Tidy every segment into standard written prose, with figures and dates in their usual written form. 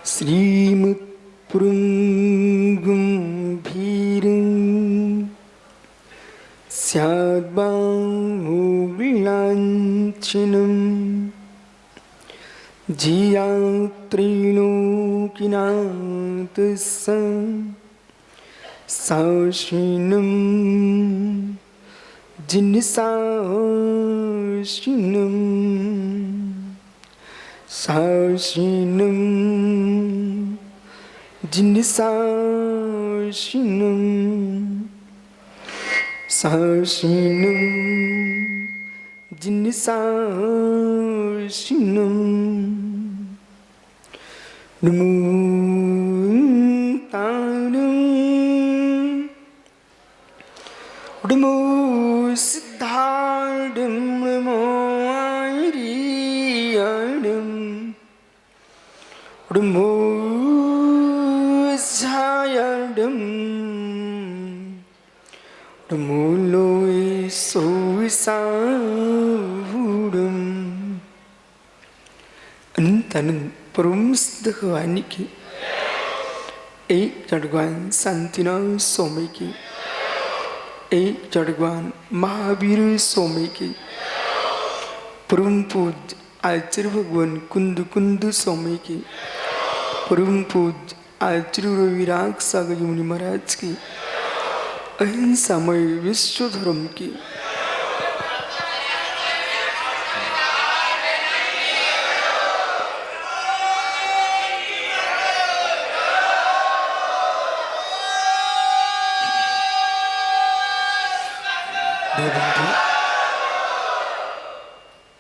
श्रीमुत्पुरुगुम्भीरं स्याद्बाहुविलाञ्छनं जियात्रिलोकिनाथस्य साशिनं जिनसाशिनं साशिनं जिनसाशिनं साशिनं जिनसाशिनं नमो तानं नमो सिद्धार्थं नमो आर्यं नमो झायडं नमो लोय सोविसावुडं अनंत परम सिद्ध भगवान की एक जड़गवान शांतिनाथ स्वामी की एक जड़गवान महावीर स्वामी की परम पूज्य आचार्य भगवान कुंद कुंद स्वामी की परम पूज्य आचार्य रविराग सागर मुनि महाराज की अहिंसामय विश्व धर्म की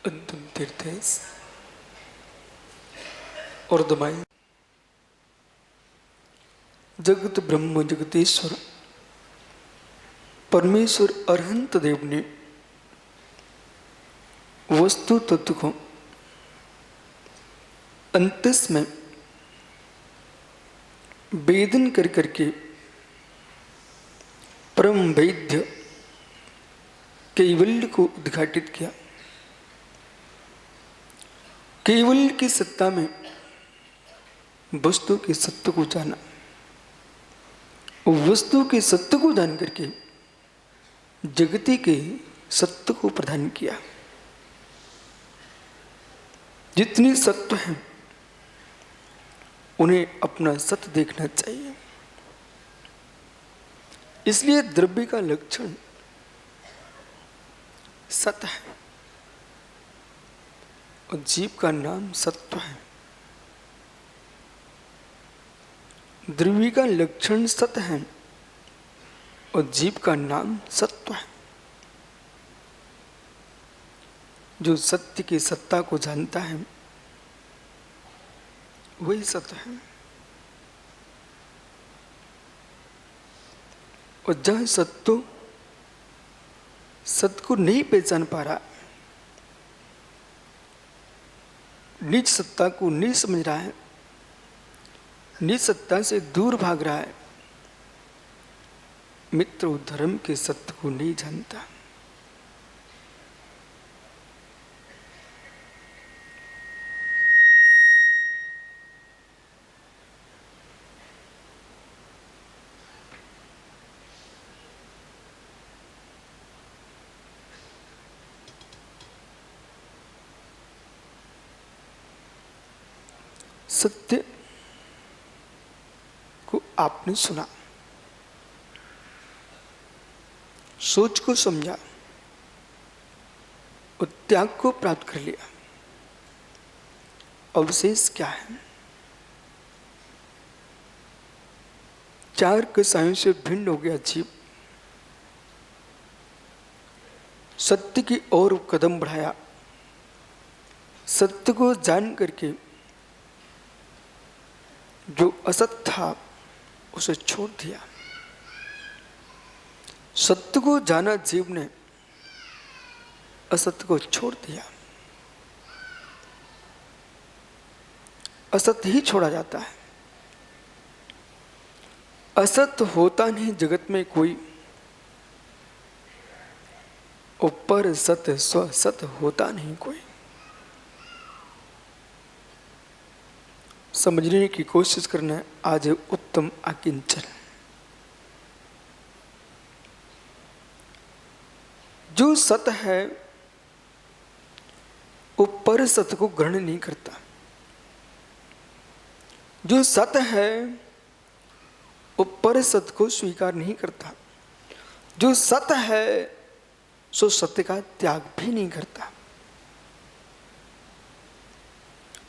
अंतिम तीर्थ और दमाई जगत ब्रह्म जगतेश्वर परमेश्वर अरहंत देव ने वस्तु तत्व को अंतस में वेदन कर करके परम वैद्य कैवल्य को उद्घाटित किया। कैवल्य की सत्ता में वस्तु के सत्य को जाना, वस्तु के सत्य को जान करके जगती के सत्य को प्रदान किया। जितनी सत्य हैं उन्हें अपना सत्य देखना चाहिए। इसलिए द्रव्य का लक्षण सत्य है और जीव का नाम सत्व है। द्रव्य का लक्षण सत्य है और जीव का नाम सत्व है। जो सत्य की सत्ता को जानता है वही सत्य है। और जहाँ सत्य सत्य को नहीं पहचान पा रहा, निज सत्ता को नहीं समझ रहा है, निज सत्ता से दूर भाग रहा है, मित्र धर्म के सत्य को नहीं जानता। सत्य को आपने सुना, सोच को समझा और त्याग को प्राप्त कर लिया। अवशेष क्या है? चार कसायों से भिन्न हो गया जीव। सत्य की ओर कदम बढ़ाया, सत्य को जान करके जो असत था उसे छोड़ दिया। सत्य को जाना जीव ने, असत्य को छोड़ दिया। असत्य ही छोड़ा जाता है। असत्य होता नहीं जगत में कोई, ऊपर सत्य स्व सत्य होता नहीं कोई। समझने की कोशिश करना आज है उत्तम अकिंचन। जो सत है वो पर सत को ग्रहण नहीं करता। जो सत है वो पर सत को स्वीकार नहीं करता। जो सत है सो सत्य का त्याग भी नहीं करता।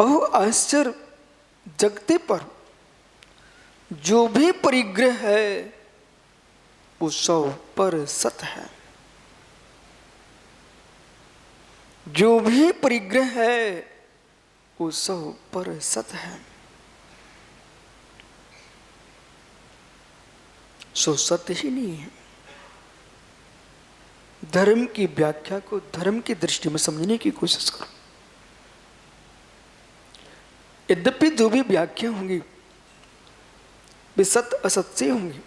और आश्चर्य, जगते पर जो भी परिग्रह है वो सौ पर सत है। जो भी परिग्रह है वो सौ पर सत है। सो सत्य ही नहीं है। धर्म की व्याख्या को धर्म की दृष्टि में समझने की कोशिश करो। यद्यपि जो भी व्याख्या होंगी वे सत्य असत से होंगी।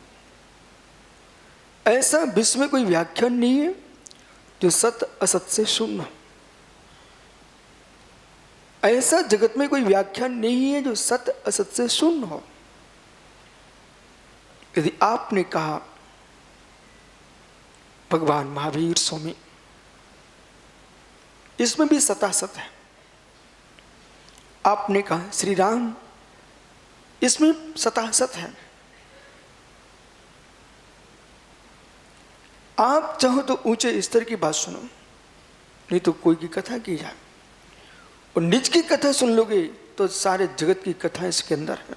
ऐसा विश्व में कोई व्याख्यान नहीं है जो सत्य असत से शून्य हो। ऐसा जगत में कोई व्याख्यान नहीं है जो सत्य असत से शून्य हो। यदि आपने कहा भगवान महावीर स्वामी, इसमें भी सतासत है। आपने कहा श्री राम, इसमें सतासत है। आप चाहो तो ऊंचे स्तर की बात सुनो, नहीं तो कोई की कथा की जाए। और निज की कथा सुन लोगे तो सारे जगत की कथा इसके अंदर है।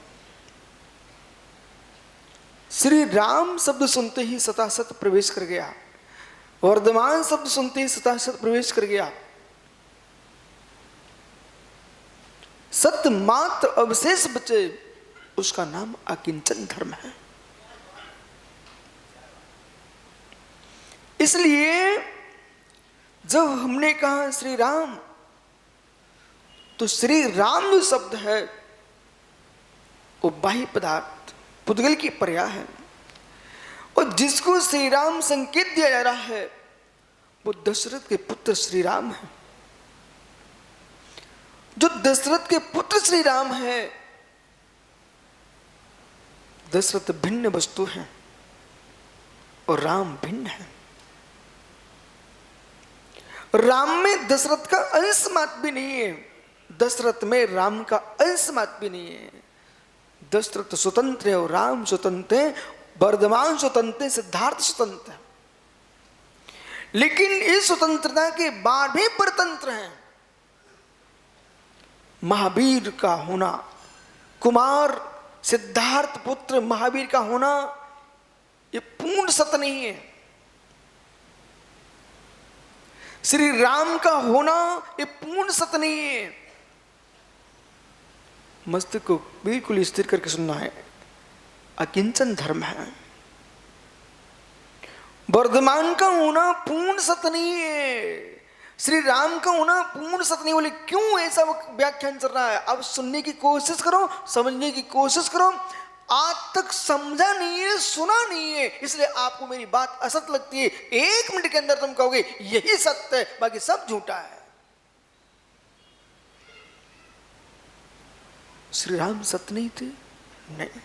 श्री राम शब्द सुनते ही सतासत प्रवेश कर गया। वर्धमान शब्द सुनते ही सतासत प्रवेश कर गया। सत्य मात्र अवशेष बचे, उसका नाम अकिंचन धर्म है। इसलिए जब हमने कहा श्री राम, तो श्री राम जो शब्द है वो बाह्य पदार्थ पुद्गल की पर्या है। और जिसको श्री राम संकेत दिया जा रहा है वो दशरथ के पुत्र श्री राम है। जो दशरथ के पुत्र श्री राम है, दशरथ भिन्न वस्तु है और राम भिन्न है। राम में दशरथ का अंश मात्र भी नहीं है, दशरथ में राम का अंश मात्र भी नहीं है। दशरथ स्वतंत्र है और राम स्वतंत्र है। वर्धमान स्वतंत्र है, सिद्धार्थ स्वतंत्र है। लेकिन इस स्वतंत्रता के बाद भी परतंत्र है। महावीर का होना, कुमार सिद्धार्थ पुत्र महावीर का होना, ये पूर्ण सत्य नहीं है। श्री राम का होना ये पूर्ण सत्य नहीं है। मस्तिष्क को बिल्कुल स्थिर करके सुनना है। अकिंचन धर्म है। वर्धमान का होना पूर्ण सत्य नहीं है। श्री राम का होना पूर्ण सत्य नहीं। बोले क्यों ऐसा व्याख्यान चल रहा है? अब सुनने की कोशिश करो, समझने की कोशिश करो। आज तक समझा नहीं है, सुना नहीं है, इसलिए आपको मेरी बात असत्य लगती है। 1 मिनट के अंदर तुम कहोगे यही सत्य है, बाकी सब झूठा है। श्री राम सत्य नहीं थे? नहीं।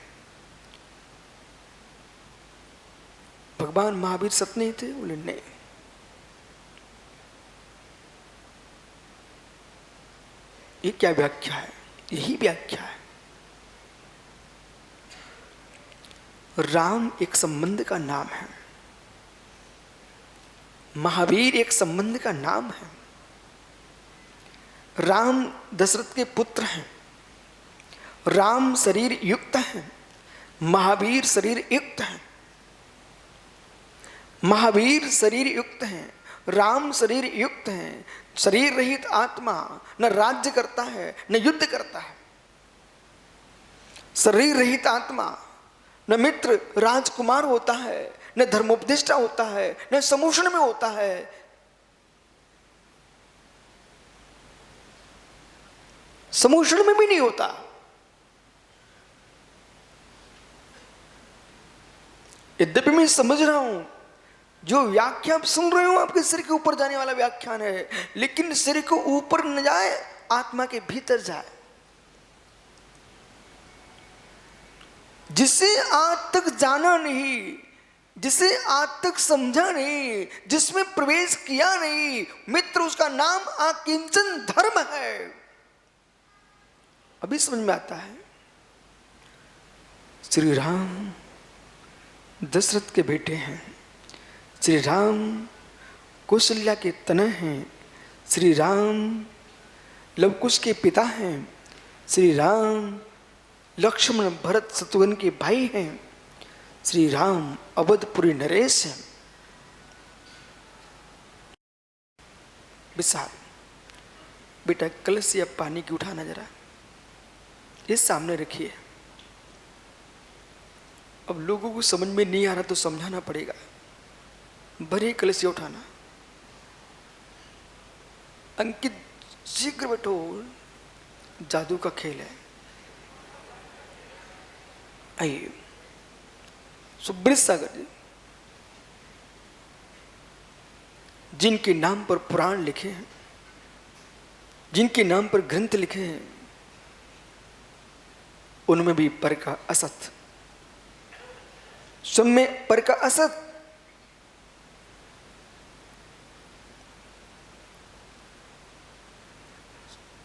भगवान महावीर सत्य नहीं थे? बोले नहीं। ये क्या व्याख्या है? यही व्याख्या है। राम एक संबंध का नाम है, महावीर एक संबंध का नाम है। राम दशरथ के पुत्र हैं। राम शरीर युक्त है, महावीर शरीर युक्त है। महावीर शरीर युक्त है, राम शरीर युक्त है। शरीर रहित आत्मा न राज्य करता है न युद्ध करता है। शरीर रहित आत्मा न मित्र राजकुमार होता है, न धर्मोपदेष्टा होता है, न समूषण में होता है। समूषण में भी नहीं होता। यद्यपि मैं समझ रहा हूं जो व्याख्या आप सुन रहे हो आपके सिर के ऊपर जाने वाला व्याख्यान है, लेकिन सिर को ऊपर न जाए, आत्मा के भीतर जाए। जिसे आज तक जाना नहीं, जिसे आज तक समझा नहीं, जिसमें प्रवेश किया नहीं, मित्र उसका नाम अकिंचन धर्म है। अभी समझ में आता है। श्री राम दशरथ के बेटे हैं, श्री राम कौशल्या के तनय हैं, श्री राम लवकुश के पिता हैं, श्री राम लक्ष्मण भरत शत्रुघ्न के भाई हैं, श्री राम अवधपुरी नरेश हैं। विशाल बेटा कलश या पानी की उठाना जरा, ये सामने रखिए। अब लोगों को समझ में नहीं आ रहा तो समझाना पड़ेगा। भरे कलश उठाना। अंकित शीघ्र बैठो, जादू का खेल है। आइए सुब्रत सागर जी, जिनके नाम पर पुराण लिखे हैं, जिनके नाम पर ग्रंथ लिखे हैं, उनमें भी पर का असत, सब में पर का असत।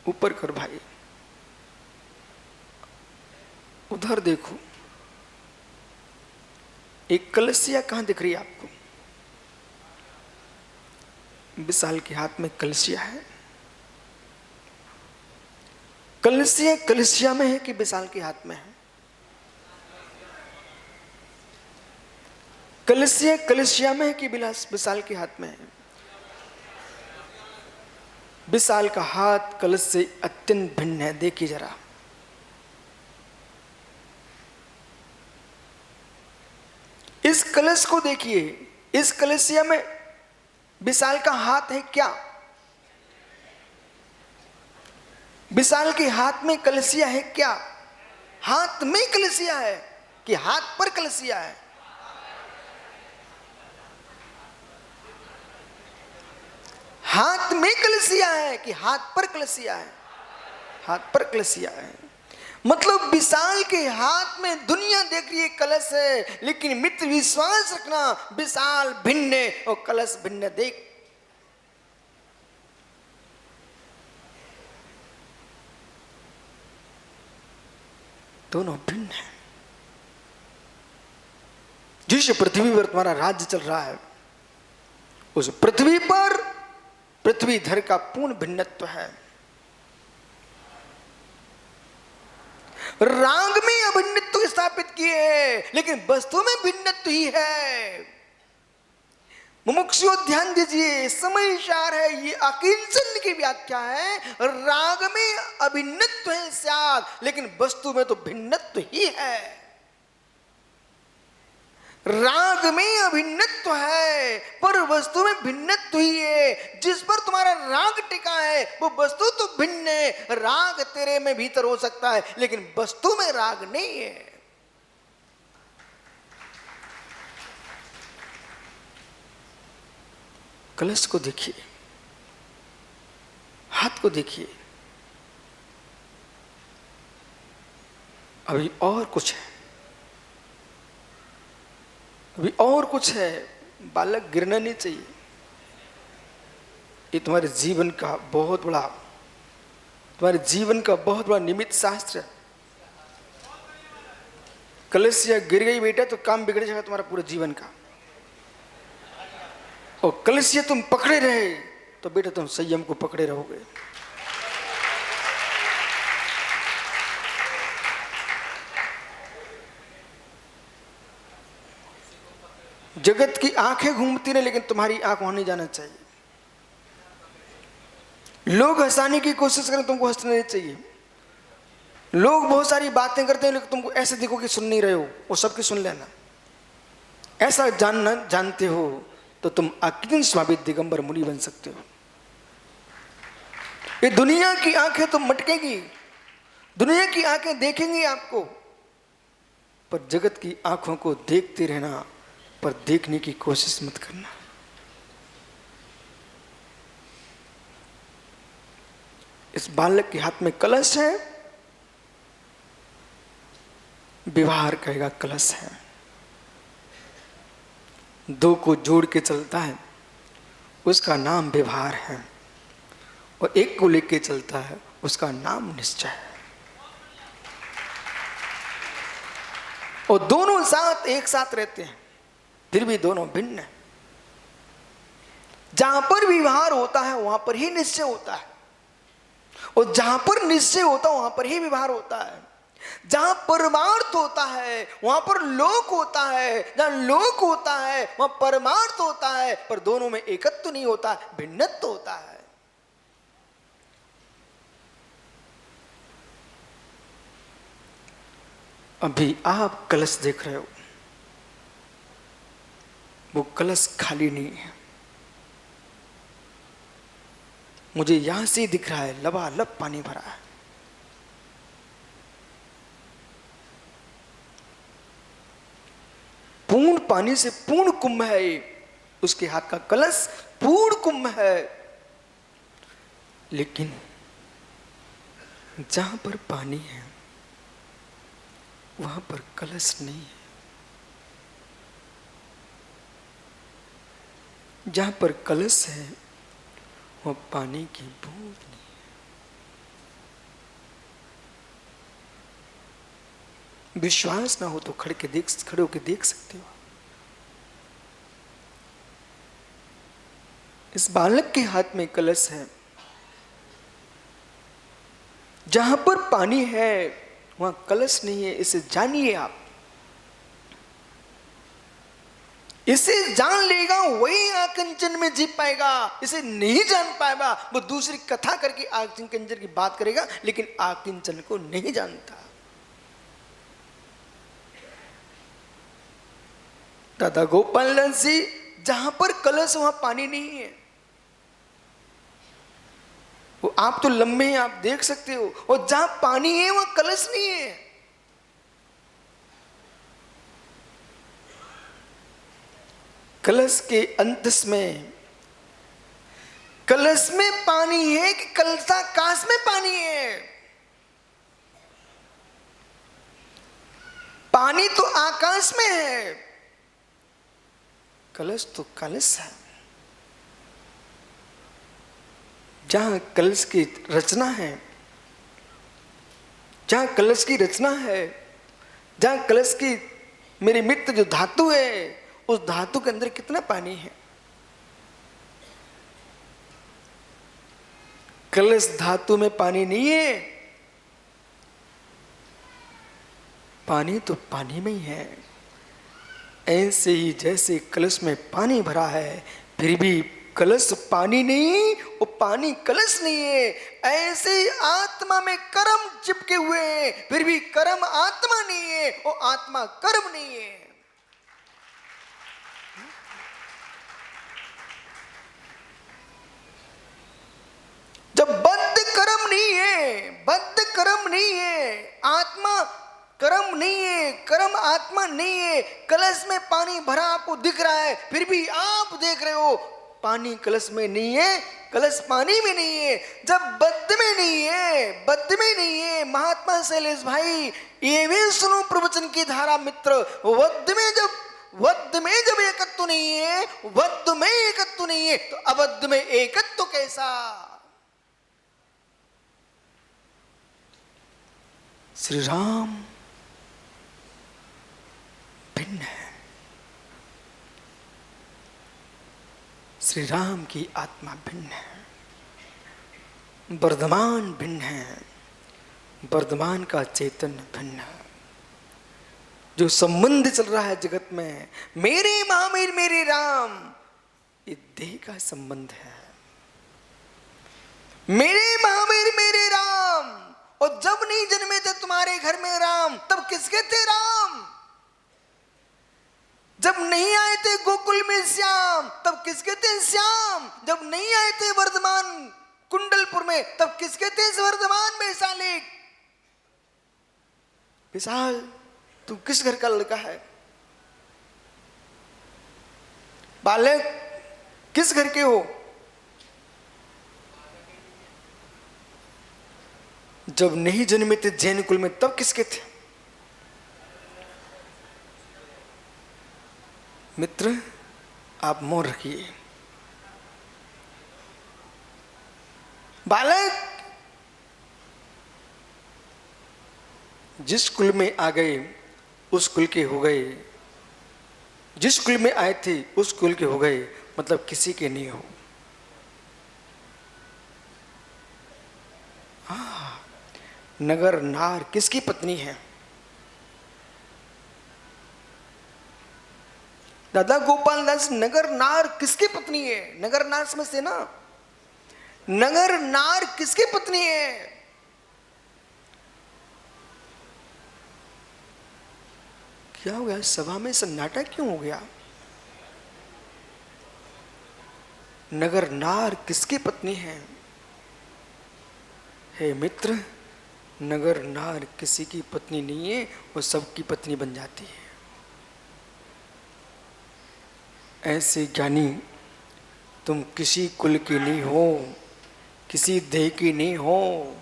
ऊपर कर भाई, उधर देखो। एक कलसिया कहां दिख रही है आपको? विशाल के हाथ में कलसिया है। कलसिया कलसिया में है कि विशाल के हाथ में है? कलसिया कलसिया में है कि विशाल के हाथ में है? विशाल का हाथ कलश से अत्यंत भिन्न है। देखिए जरा, इस कलश को देखिए। इस कलसिया में विशाल का हाथ है क्या? विशाल के हाथ में कलसिया है क्या? हाथ में कलसिया है कि हाथ पर कलसिया है? हाथ में कलसिया है कि हाथ पर कलसिया है? हाथ पर कलसिया है। मतलब विशाल के हाथ में दुनिया देख रही है कलश है, लेकिन मित्र विश्वास रखना, विशाल भिन्न है और कलश भिन्न। देख, दोनों भिन्न है। जिस पृथ्वी पर तुम्हारा राज्य चल रहा है, उस पृथ्वी पर पृथ्वी धर का पूर्ण भिन्नत्व है। राग में अभिन्नत्व स्थापित किए हैं, लेकिन वस्तु में भिन्नत्व ही है। मुमुक्षुओं ध्यान दीजिए, समय सार है। ये अकिंचन की व्याख्या है। राग में अभिन्नत्व है स्याद, लेकिन वस्तु में तो भिन्नत्व ही है। राग में अभिन्नत्व है पर वस्तु में भिन्नत्व ही है। जिस पर तुम्हारा राग टिका है वो वस्तु तो भिन्न है। राग तेरे में भीतर हो सकता है, लेकिन वस्तु में राग नहीं है। कलश को देखिए, हाथ को देखिए। अभी और कुछ है, अभी और कुछ है। बालक गिरना नहीं चाहिए। ये तुम्हारे जीवन का बहुत बड़ा, तुम्हारे जीवन का बहुत बड़ा निमित्त शास्त्र है। कलसिया गिर गई बेटा तो काम बिगड़ जाएगा तुम्हारा पूरे जीवन का। और कलसिया तुम पकड़े रहे तो बेटा तुम संयम को पकड़े रहोगे। जगत की आंखें घूमती रहे, लेकिन तुम्हारी आंख वहां नहीं जाना चाहिए। लोग हंसाने की कोशिश करें, तुमको हंसना नहीं चाहिए। लोग बहुत सारी बातें करते हैं, लेकिन तुमको ऐसे देखो कि सुन नहीं रहे हो, वो सबकी सुन लेना। ऐसा जानना जानते हो तो तुम अकिंचन स्वामी दिगंबर मुनि बन सकते हो। ये दुनिया की आंखें तो मटकेगी, दुनिया की आंखें देखेंगी आपको, पर जगत की आंखों को देखते रहना, पर देखने की कोशिश मत करना। इस बालक के हाथ में कलश है। व्यवहार कहेगा कलश है। दो को जोड़ के चलता है, उसका नाम व्यवहार है, और एक को लेके चलता है, उसका नाम निश्चय है। और दोनों साथ एक साथ रहते हैं, फिर भी दोनों भिन्न हैं। जहां पर व्यवहार होता है वहां पर ही निश्चय होता है, और जहां पर निश्चय होता है वहां पर ही व्यवहार होता है। जहां परमार्थ होता है वहां पर लोक होता है, जहां लोक होता है वहां परमार्थ होता है, पर दोनों में एकत्व नहीं होता, भिन्नत्व होता है। अभी आप कलश देख रहे हो, वो कलश खाली नहीं है। मुझे यहां से दिख रहा है लबालब पानी भरा है। पूर्ण पानी से पूर्ण कुंभ है ये, उसके हाथ का कलश पूर्ण कुंभ है। लेकिन जहां पर पानी है वहां पर कलश नहीं है। जहां पर कलश है वह पानी की बूंद नहीं है। विश्वास ना हो तो खड़े होके देख सकते हो। इस बालक के हाथ में कलश है। जहां पर पानी है वहां कलश नहीं है, इसे जानिए आप। इसे जान लेगा वही आकिंचन में जी पाएगा। इसे नहीं जान पाएगा वो दूसरी कथा करके आकिंचन की बात करेगा, लेकिन आकिंचन को नहीं जानता। दादा गोपाल दास जी, जहां पर कलश वहां पानी नहीं है। वो आप तो लंबे हैं, आप देख सकते हो, और जहां पानी है वहां कलश नहीं है। कलश के अंतस में, कलश में पानी है कि कलशाकाश में पानी है? पानी तो आकाश में है, कलश तो कलश है। जहां कलश की रचना है, जहां कलश की रचना है, जहां कलश की मेरे मित्र जो धातु है, उस धातु के अंदर कितना पानी है? कलश धातु में पानी नहीं है। पानी तो पानी में ही है। ऐसे ही जैसे कलश में पानी भरा है, फिर भी कलश पानी नहीं, वो पानी कलश नहीं है। ऐसे ही आत्मा में कर्म चिपके हुए हैं, फिर भी कर्म आत्मा नहीं है, वो आत्मा कर्म नहीं है। जब बद्ध कर्म नहीं है, बद्ध कर्म नहीं है, आत्मा कर्म नहीं है, कर्म आत्मा नहीं है। कलश में पानी भरा आपको दिख रहा है, फिर भी आप देख रहे हो पानी कलश में नहीं है, कलश पानी में नहीं है। जब बद्ध में नहीं है, बद्ध में नहीं है, महात्मा शैलेश भाई ये भी सुनो प्रवचन की धारा मित्र, वद्ध में जब एकत्व नहीं है, वद्ध में एकत्व नहीं है, तो अबद्ध में एकत्व कैसा? श्री राम भिन्न है। श्री राम की आत्मा भिन्न है, वर्धमान भिन्न है, वर्धमान का चैतन्य भिन्न है। जो संबंध चल रहा है जगत में, मेरे महावीर मेरे राम, ये देह का संबंध है। मेरे महावीर मेरे राम, और जब नहीं जन्मे थे तुम्हारे घर में राम, तब किसके थे राम? जब नहीं आए थे गोकुल में श्याम, तब किसके थे श्याम? जब नहीं आए थे वर्धमान कुंडलपुर में, तब किसके थे वर्धमान में शालिक? विशाल, तू किस घर का लड़का है? बालक, किस घर के हो? जब नहीं जन्मे थे जैन कुल में, तब किसके थे? मित्र आप मौन रखिए। बालक जिस कुल में आ गए उस कुल के हो गए, जिस कुल में आए थे उस कुल के हो गए, मतलब किसी के नहीं हो। नगर नार किसकी पत्नी है? दादा गोपाल दास, नगर नार किसकी पत्नी है? नगर नार समझते ना? नगर नार किसकी पत्नी है? क्या हो गया? सभा में सन्नाटा क्यों हो गया? नगर नार किसकी पत्नी है? हे मित्र, नगर नार किसी की पत्नी नहीं है, वो सबकी पत्नी बन जाती है। ऐसे ज्ञानी, तुम किसी कुल की नहीं हो, किसी देह की नहीं हो।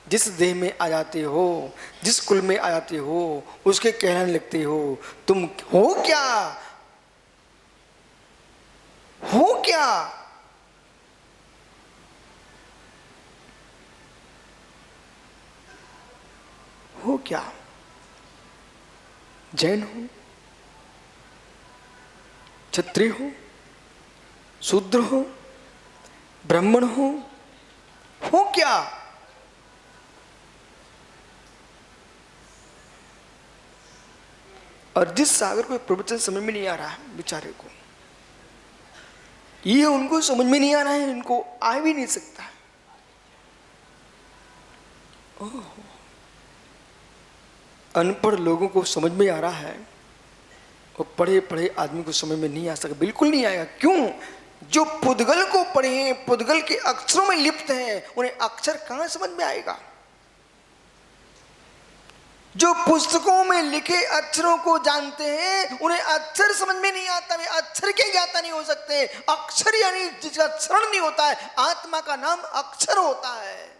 जिस देह में आ जाते हो, जिस कुल में आ जाते हो, उसके कहलाने लगते हो। तुम हो क्या? हो क्या? हो क्या? जैन हो, क्षत्रिय हो, शूद्र हो, ब्राह्मण हो क्या? और जिस सागर को प्रवचन समझ में नहीं आ रहा है बेचारे को, ये उनको समझ में नहीं आ रहा है, इनको आ भी नहीं सकता। अनपढ़ लोगों को समझ में आ रहा है, और पढ़े पढ़े आदमी को समझ में नहीं आ सका, बिल्कुल नहीं आएगा। क्यों? जो पुद्गल को पढ़े हैं, पुद्गल के अक्षरों में लिप्त हैं, उन्हें अक्षर कहां समझ में आएगा? जो पुस्तकों में लिखे अक्षरों को जानते हैं, उन्हें अक्षर समझ में नहीं आता, वे अक्षर के ज्ञाता नहीं हो सकते। अक्षर यानी जिसका क्षरण नहीं होता है, आत्मा का नाम अक्षर होता है।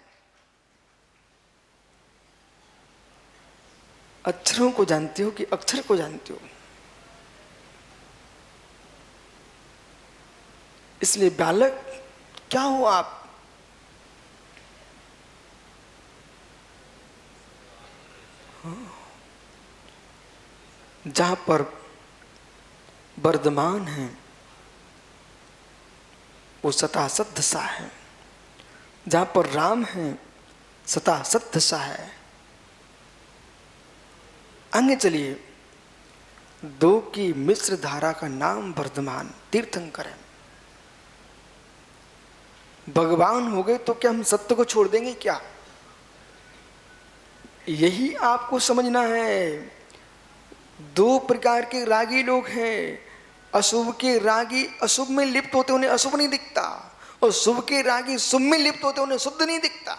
अक्षरों को जानते हो कि अक्षर को जानते हो? इसलिए बालक क्या हो आप? जहां पर वर्धमान है वो सता सत दशा है, जहां पर राम है सता सत दशा है। आगे चलिए, दो की मिश्र धारा का नाम वर्धमान, तीर्थंकर है। भगवान हो गए तो क्या हम सत्य को छोड़ देंगे क्या? यही आपको समझना है। दो प्रकार के रागी लोग हैं। अशुभ के रागी अशुभ में लिप्त होते उन्हें अशुभ नहीं दिखता, और शुभ के रागी शुभ में लिप्त होते उन्हें शुद्ध नहीं दिखता।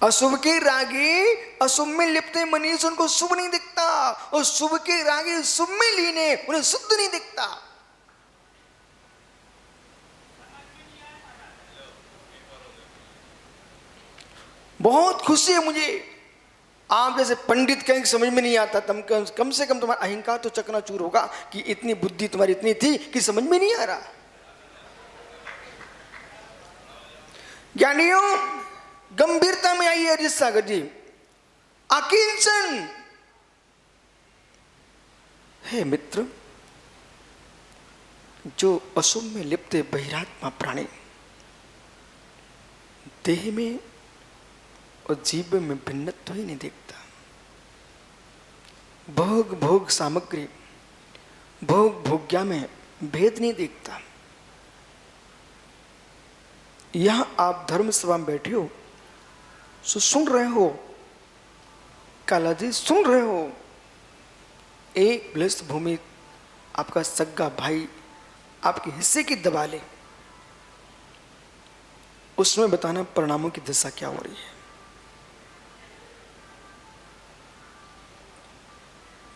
अशुभ के रागी अशुभ में लिप्त मनीष उनको शुभ नहीं दिखता, और शुभ के रागी शुभ में लीन है उन्हें शुद्ध नहीं दिखता। बहुत खुशी है मुझे, आप जैसे पंडित कहीं समझ में नहीं आता, तुम कम से कम तुम्हारा अहंकार तो चकनाचूर होगा कि इतनी बुद्धि तुम्हारी इतनी थी कि समझ में नहीं आ रहा। ज्ञानियों, गंभीरता में आइए अजीत सागर जी। अकिंचन हे मित्र, जो अशुभ में लिप्त बहिरात्मा प्राणी देह में और जीव में भिन्नत्व ही नहीं देखता। भोग भोग सामग्री, भोग भोग्या में भेद नहीं देखता। यहां आप धर्म सभा में बैठे हो, सुन रहे हो, काला जी सुन रहे हो, एक बलिष्ठ भूमि आपका सग्गा भाई आपके हिस्से की दबा ले, उसमें बताना परिणामों की दशा क्या हो रही है।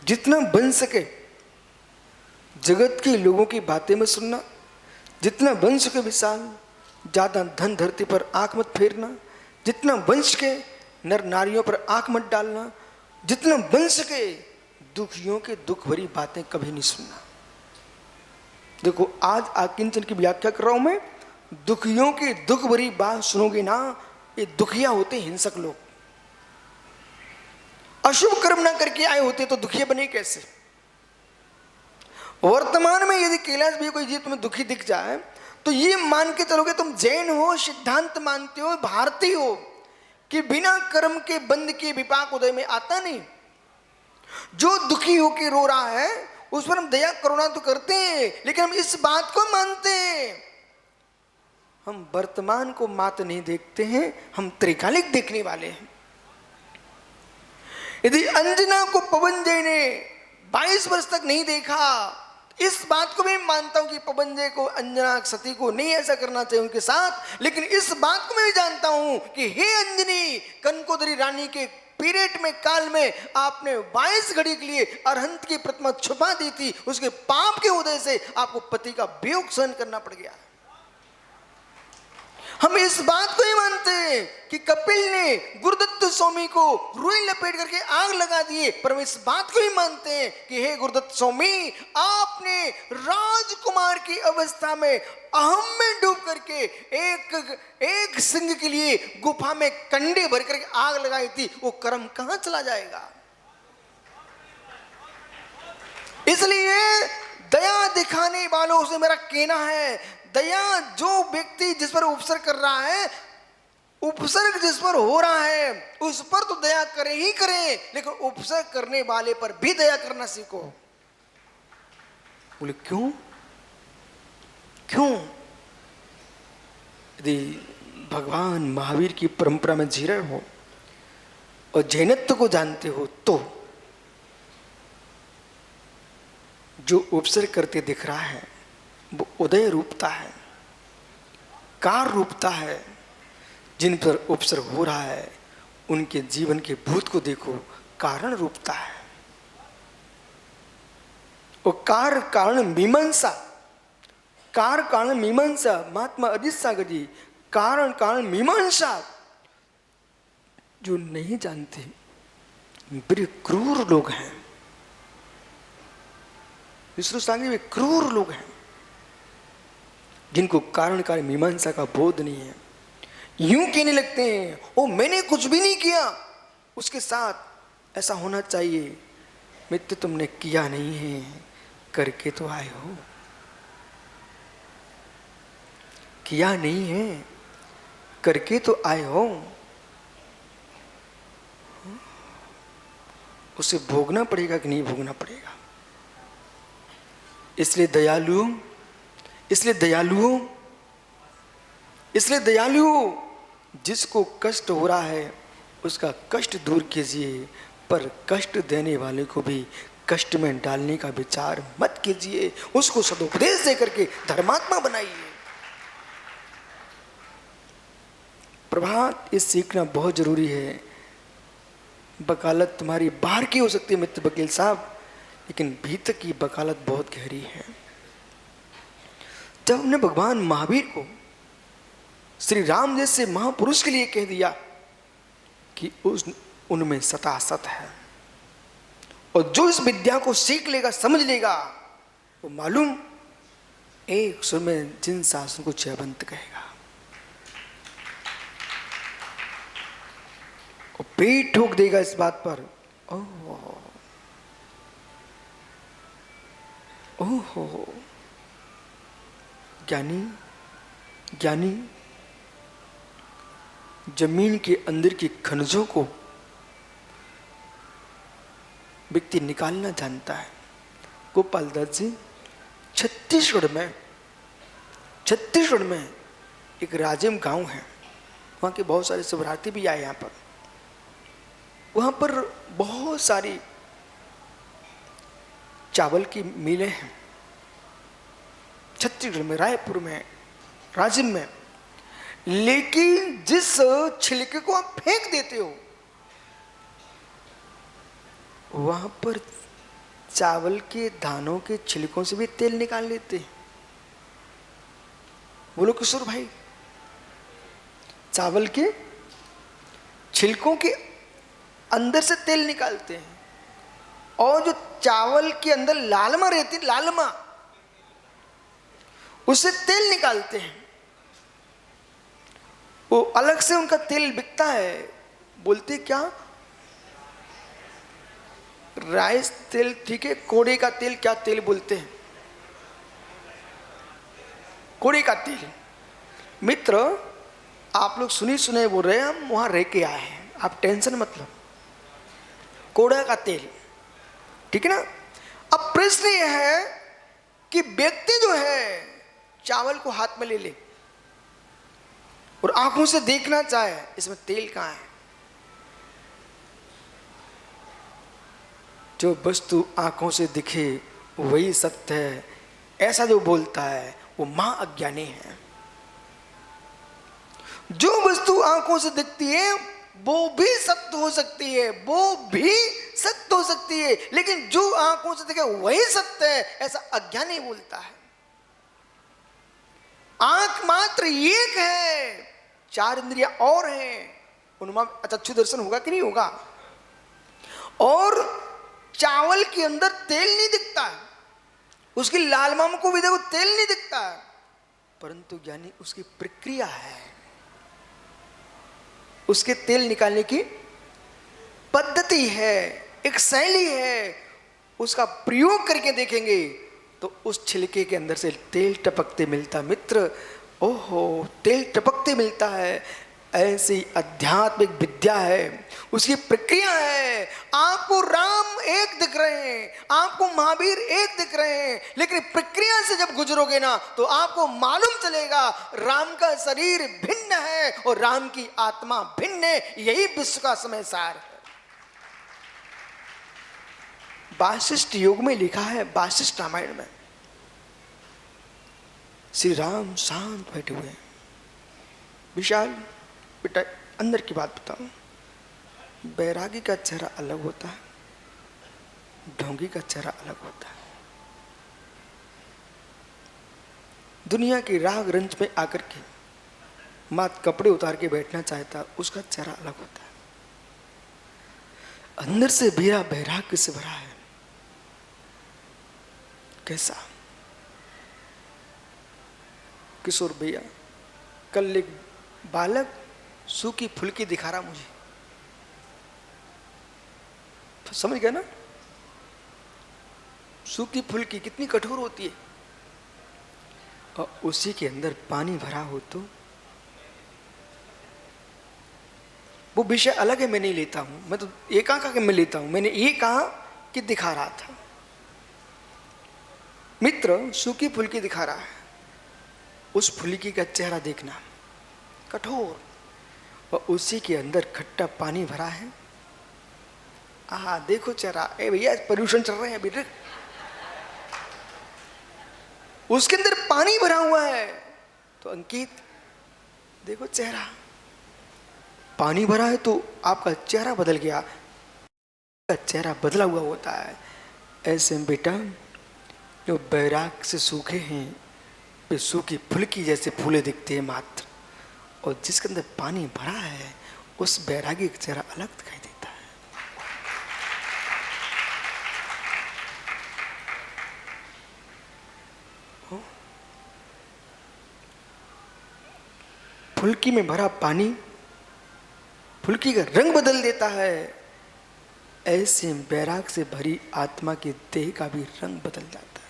जितना बन सके जगत के लोगों की बातें में सुनना, जितना बन सके विशाल, ज्यादा धन धरती पर आंख मत फेरना, जितना बन सके नर नारियों पर आंख मत डालना, जितना बन सके दुखियों के दुख भरी बातें कभी नहीं सुनना। देखो आज आकिंचन की व्याख्या कर रहा हूं मैं। दुखियों की दुख भरी बात सुनोगे ना, ये दुखिया होते हिंसक लोग। अशुभ कर्म ना करके आए होते तो दुखिया बने कैसे। वर्तमान में यदि कैलाश भी कोई जीव तुम्हें दुखी दिख जाए तो ये मान के चलोगे तुम जैन हो, सिद्धांत मानते हो, भारतीय हो कि बिना कर्म के बंध के विपाक उदय में आता नहीं। जो दुखी होके रो रहा है उस पर हम दया करुणा तो करते हैं, लेकिन हम इस बात को मानते हैं, हम वर्तमान को मात्र नहीं देखते हैं, हम त्रिकालिक देखने वाले हैं। यदि अंजना को पवन जय ने 22 वर्ष तक नहीं देखा, इस बात को मैं मानता हूं कि पवन जय को, अंजना सती को नहीं ऐसा करना चाहिए उनके साथ, लेकिन इस बात को मैं भी जानता हूं कि हे अंजनी, कनकोदरी रानी के पीरियड में, काल में आपने 22 घड़ी के लिए अरहंत की प्रतिमा छुपा दी थी, उसके पाप के उदय से आपको पति का वियोग सहन करना पड़ गया। हम इस बात को ही मानते हैं कि कपिल ने गुरुदत्त स्वामी को रुई लपेट करके आग लगा दिए, पर हम इस बात को ही मानते हैं कि हे गुरुदत्त स्वामी, आपने राजकुमार की अवस्था में अहम में डूब करके एक सिंह के लिए गुफा में कंडे भर करके आग लगाई थी, वो कर्म कहां चला जाएगा। इसलिए दया दिखाने वालों से मेरा कहना है, दया जो व्यक्ति जिस पर उपसर्ग कर रहा है, उपसर्ग जिस पर हो रहा है उस पर तो दया करे ही करे, लेकिन उपसर्ग करने वाले पर भी दया करना सीखो। बोले क्यों? क्यों? यदि भगवान महावीर की परंपरा में जी रहे हो और जैनत्व को जानते हो तो जो उपसर्ग करते दिख रहा है वो उदय रूपता है, कार रूपता है। जिन पर उपसर्ग हो रहा है उनके जीवन के भूत को देखो, कारण रूपता है। और कार कारण मीमांसा, कार कारण मीमांसा, महात्मा अजित सागर जी, कारण कारण मीमांसा जो नहीं जानते बड़े क्रूर लोग हैं। विष्णु सागर वे क्रूर लोग हैं जिनको कारण कारण मीमांसा का बोध नहीं है। यूं कहने लगते हैं ओ मैंने कुछ भी नहीं किया, उसके साथ ऐसा होना चाहिए। मित्र तुमने किया नहीं है, करके तो आए हो। किया नहीं है, करके तो आए हो। उसे भोगना पड़ेगा कि नहीं भोगना पड़ेगा। इसलिए दयालुओं, जिसको कष्ट हो रहा है उसका कष्ट दूर कीजिए, पर कष्ट देने वाले को भी कष्ट में डालने का विचार मत कीजिए। उसको सदुपदेश दे करके धर्मात्मा बनाइए। प्रभात, ये सीखना बहुत जरूरी है। वकालत तुम्हारी बाहर की हो सकती है मित्र वकील साहब, लेकिन भीतर की वकालत बहुत गहरी है। जब हमने भगवान महावीर को श्री राम जैसे महापुरुष के लिए कह दिया कि उनमें सता सत है, और जो इस विद्या को सीख लेगा, समझ लेगा, वो मालूम एक सुर में जिन शासन को जयवंत कहेगा। और पेट ठोक देगा इस बात पर, ओहो ज्ञानी जमीन के अंदर की खनिजों को व्यक्ति निकालना जानता है। गोपाल दास जी, छत्तीसगढ़ में एक राजिम गांव है, वहाँ के बहुत सारे शरणार्थी भी आए यहाँ पर। वहाँ पर बहुत सारी चावल की मिलें हैं, छत्तीसगढ़ में, रायपुर में, राजिम में। लेकिन जिस छिलके को आप फेंक देते हो वहां पर चावल के दानों के छिलकों से भी तेल निकाल लेते हैं। बोलो किशोर भाई, चावल के छिलकों के अंदर से तेल निकालते हैं और जो चावल के अंदर लालमा रहती है, लालमा, उससे तेल निकालते हैं। वो अलग से उनका तेल बिकता है। बोलते क्या? राइस तेल, ठीक है। कोड़े का तेल, क्या तेल बोलते हैं? कोड़े का तेल। मित्र, आप लोग सुनी सुने बोल रहे हैं, हम वहां रह के आए हैं, आप टेंशन मत लो। कोड़ा का तेल, ठीक है ना। अब प्रश्न यह है कि व्यक्ति जो है चावल को हाथ में ले ले और आंखों से देखना चाहे इसमें तेल कहां है। जो वस्तु आंखों से दिखे वही सत्य है, ऐसा जो बोलता है वो मां अज्ञानी है। जो वस्तु आंखों से दिखती है वो भी सत्य हो सकती है, वो भी सत्य हो सकती है, लेकिन जो आंखों से दिखे वही सत्य है, ऐसा अज्ञानी बोलता है। आंख मात्र एक है, चार इंद्रियां और हैं, उनमें चक्षु दर्शन होगा कि नहीं होगा। और चावल के अंदर तेल नहीं दिखता है, उसकी लालमाम को भी देखो तेल नहीं दिखता है, परंतु ज्ञानी उसकी प्रक्रिया है, उसके तेल निकालने की पद्धति है, एक शैली है। उसका प्रयोग करके देखेंगे तो उस छिलके के अंदर से तेल टपकते मिलता। मित्र, ओहो, तेल टपकते मिलता है। ऐसी आध्यात्मिक विद्या है, उसकी प्रक्रिया है। आपको राम एक दिख रहे हैं, आपको महावीर एक दिख रहे हैं, लेकिन प्रक्रिया से जब गुजरोगे ना तो आपको मालूम चलेगा राम का शरीर भिन्न है और राम की आत्मा भिन्न है। यही विश्व का समय सार है। वासिष्ठ योग में लिखा है, वासिष्ठ रामायण में, श्री राम शांत बैठे हुए हैं। विशाल बेटा, अंदर की बात बताऊं, बैरागी का चेहरा अलग होता है, ढोंगी का चेहरा अलग होता है। दुनिया की राग रंज में आकर के मात कपड़े उतार के बैठना चाहता, उसका चेहरा अलग होता है। अंदर से मेरा बैराग से भरा है। कैसा? किशोर भैया, कल एक बालक सूखी फुल्की दिखा रहा मुझे, तो समझ गया ना, सूखी फुल्की कितनी कठोर होती है, और उसी के अंदर पानी भरा हो तो वो विषय अलग है। मैं नहीं लेता हूं, मैं तो ये कहा कि मैं लेता हूं, मैंने ये कहा कि दिखा रहा था। मित्र, सूखी फुल्की दिखा रहा है, उस फुल्की का चेहरा देखना कठोर, और उसी के अंदर खट्टा पानी भरा है। आहा, देखो चेहरा, ए भैया पोल्यूशन चल रहे हैं अभी, उसके अंदर पानी भरा हुआ है। तो अंकित देखो चेहरा, पानी भरा है तो आपका चेहरा बदल गया, चेहरा बदला हुआ होता है। ऐसे बेटा, जो बैराग से सूखे हैं वे सूखी फुल्की जैसे फूले दिखते हैं मात्र, और जिसके अंदर पानी भरा है उस बैरागी का चेहरा अलग दिखाई देता है। फुल्की में भरा पानी फुल्की का रंग बदल देता है, ऐसे बैराग से भरी आत्मा के देह का भी रंग बदल जाता है।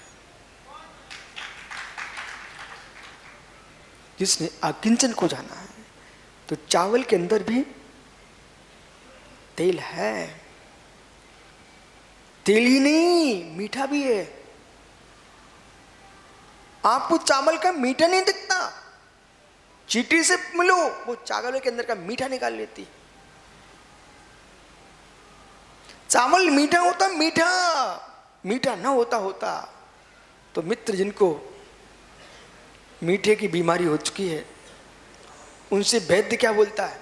जिसने अकिंचन को जाना है, तो चावल के अंदर भी तेल है, तेल ही नहीं मीठा भी है। आपको चावल का मीठा नहीं दिखता, चींटी से मिलो, वो चावल के अंदर का मीठा निकाल लेती। चावल मीठा होता, मीठा ना होता तो मित्र, जिनको मीठे की बीमारी हो चुकी है, उनसे वैद्य क्या बोलता है?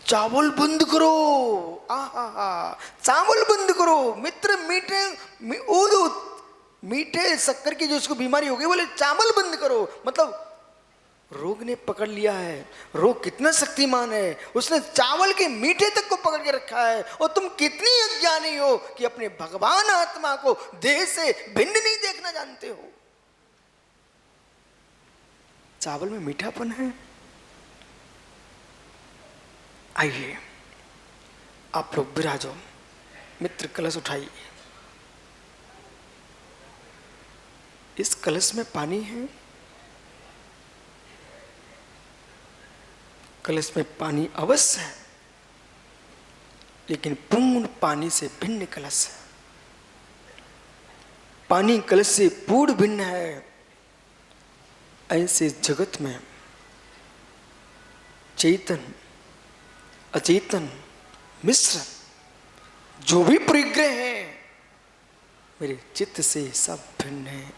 चावल बंद करो। आहा, चावल बंद करो। मित्र, मीठे शक्कर की जो उसको बीमारी हो गई, बोले चावल बंद करो, मतलब रोग ने पकड़ लिया है। रोग कितना शक्तिमान है, उसने चावल के मीठे तक को पकड़ के रखा है। और तुम कितनी अज्ञानी हो कि अपने भगवान आत्मा को देह से भिन्न नहीं देखना जानते हो। चावल में मीठापन है। आइए आप लोग विराजो, मित्र कलश उठाइए। इस कलश में पानी है, कलश में पानी अवश्य है, लेकिन पूर्ण पानी से भिन्न कलश है। पानी कलश से पूर्ण भिन्न है। ऐसे जगत में चेतन अचेतन मिश्र जो भी परिग्रह हैं, मेरे चित्त से सब भिन्न है।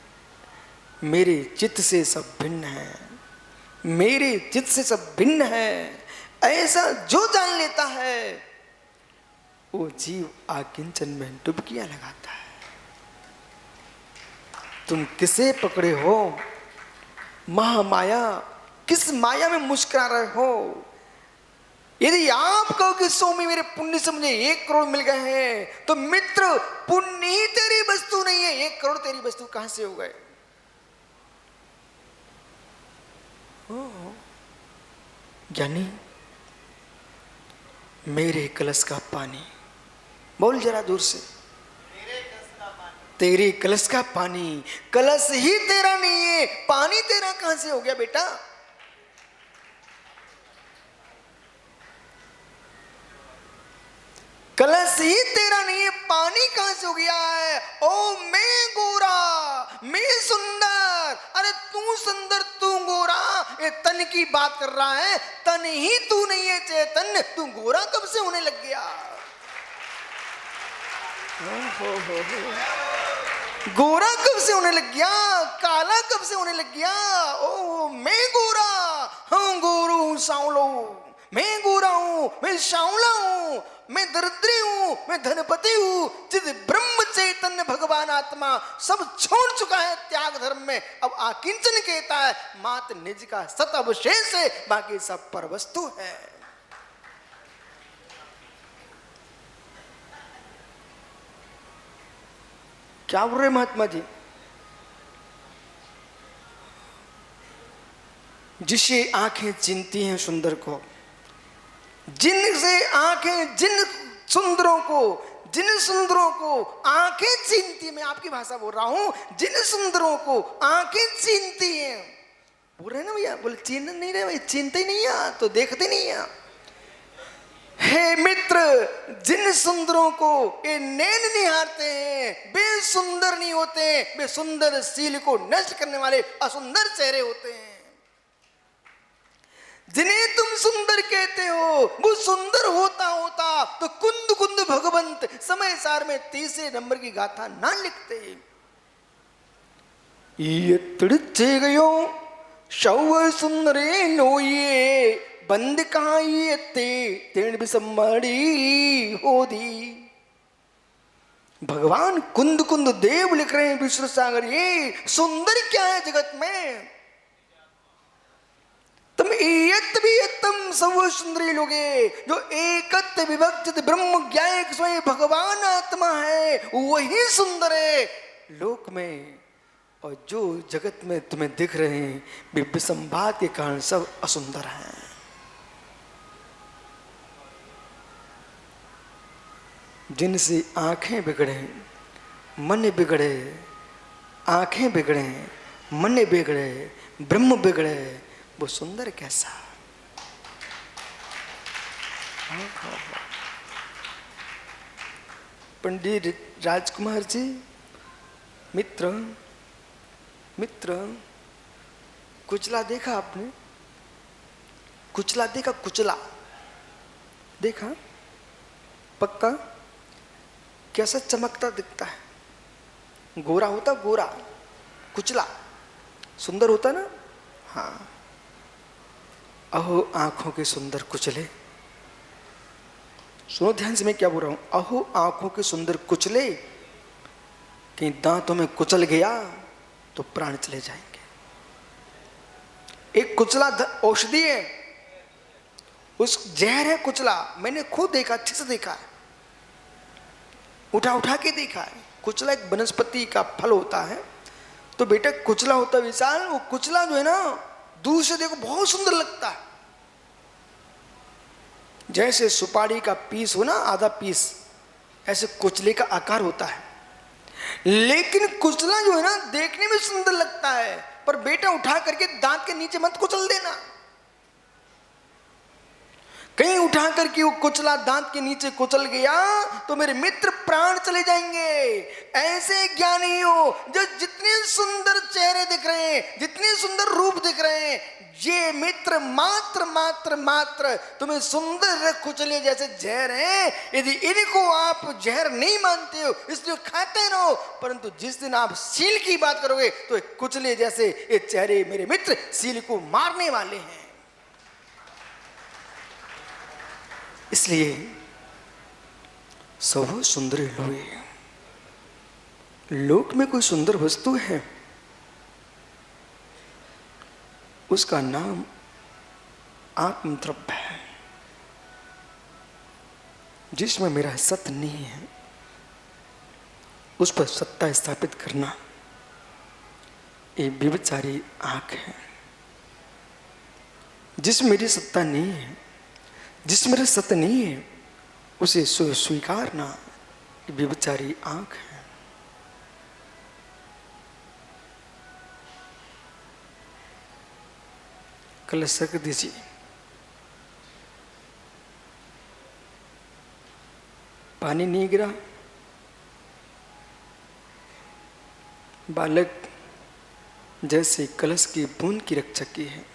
मेरे चित्त से सब भिन्न है। मेरे चित्त से सब भिन्न है। ऐसा जो जान लेता है वो जीव आकिंचन में डुबकियां लगाता है। तुम किसे पकड़े हो? महामाया। किस माया में मुस्कुरा रहे हो? यदि आप कहो कि स्वामी मेरे पुण्य से मुझे 1 करोड़ मिल गए हैं, तो मित्र पुण्य ही तेरी वस्तु नहीं है। 1 करोड़ तेरी वस्तु कहां से हो गए? ज्ञानी, मेरे कलश का पानी, बोल जरा दूर से, तेरे कलश का पानी। कलश ही तेरा नहीं है, पानी तेरा कहां से हो गया बेटा? कलश ही तेरा नहीं है, पानी कहां से हो गया है? ओ मैं गोरा, मैं सुंदर। अरे तू सुंदर, तू गोरा, ये तन की बात कर रहा है। तन ही तू नहीं है चेतन, तू गोरा कब से होने लग गया? गोरा कब से होने लग गया? काला कब से होने लग गया? ओ मैं गोरा, हाँ गोरू हूं, सांवलो, मैं गोरा हूं, मैं सांवला हूं, मैं दरिद्री हूं, मैं धनपति हूं। जिस ब्रह्म चैतन्य भगवान आत्मा सब छोड़ चुका है त्याग धर्म में, अब आकिंचन कहता है मात्र निज का सत अवशेष है, बाकी सब पर वस्तु है। क्या बोल रहे महात्मा जी? जिससे आंखें चिंती हैं सुंदर को, जिनसे आंखें, जिन सुंदरों को आंखें चिंती, मैं आपकी भाषा बोल रहा हूं, जिन सुंदरों को आंखें चिंती हैं। बोल रहे ना भैया, बोले चिन्ह नहीं रहे भाई, चिंते नहीं है तो देखते नहीं है। हे मित्र, जिन सुंदरों को ये नैन निहारते हैं, वे सुंदर नहीं होते, वे सुंदर शील को नष्ट करने वाले असुंदर चेहरे होते हैं। जिन्हें तुम सुंदर कहते हो वो सुंदर होता होता तो कुंद कुंद भगवंत समय सार में 30 नंबर की गाथा ना लिखते। ये तिड़चे गयो शव सुंदरे नोये, बंद कहाँ ये तेण बिसम्मड़ी होदी। भगवान कुंद कुंद देव लिख रहे हैं विष्णु सागर। ये सुंदर क्या है जगत में? तुम एयत भी तुम सब सुंदरी लोगे। जो एकत्व विभक्त ब्रह्म ज्ञायक स्वयं भगवान आत्मा है वही सुंदर है लोक में। और जो जगत में तुम्हें दिख रहे हैं वे विसंवाद के कारण सब असुंदर हैं। जिनसे आंखें बिगड़े, मन बिगड़े, आंखें बिगड़े, मन बिगड़े, ब्रह्म बिगड़े, वो सुंदर कैसा? पंडित राजकुमार जी, मित्र कुचला देखा आपने? कुचला देखा? कुचला देखा? पक्का कैसा चमकता दिखता है? गोरा होता, गोरा कुचला सुंदर होता ना? हाँ। अहो आंखों के सुंदर कुचले, सुनो ध्यान से मैं क्या बोल रहा हूं। अहो आंखों के सुंदर कुचले, कहीं दांतों में कुचल गया तो प्राण चले जाएंगे। एक कुचला औषधि है, उस जहर है कुचला, मैंने खुद देखा, अच्छे से देखा है, उठा उठा के देखा है। कुचला एक वनस्पति का फल होता है। तो बेटा कुचला होता है विशाल, वो कुचला जो है ना दूर से देखो बहुत सुंदर लगता है, जैसे सुपारी का पीस हो ना, आधा पीस, ऐसे कुचले का आकार होता है। लेकिन कुचला जो है ना देखने में सुंदर लगता है, पर बेटा उठा करके दांत के नीचे मत कुचल देना। कहीं उठा करके वो कुचला दांत के नीचे कुचल गया तो मेरे मित्र प्राण चले जाएंगे। ऐसे ज्ञानी हो जो जितने सुंदर चेहरे दिख रहे हैं, जितने सुंदर रूप दिख रहे हैं, ये मित्र मात्र मात्र मात्र तुम्हें सुंदर कुचले जैसे जहर हैं। यदि इनको आप जहर नहीं मानते हो इसलिए खाते रहो, परंतु जिस दिन आप सील की बात करोगे तो कुचले जैसे ये चेहरे मेरे मित्र सील को मारने वाले हैं। इसलिए सब सुंदर लोए, लोक में कोई सुंदर वस्तु है उसका नाम आत्मद्रव्य है, जिसमें मेरा सत्य नहीं है उस पर सत्ता स्थापित करना ये व्यभिचारी आंख है। जिसमें मेरी सत्ता नहीं है, जिसमें मेरा सत्य नहीं है उसे स्वीकारना व्यभिचारी आंख है। कलश रख दीजिए। पानी नहीं गिरा, बालक जैसे कलश की बूंद की रक्षा की है।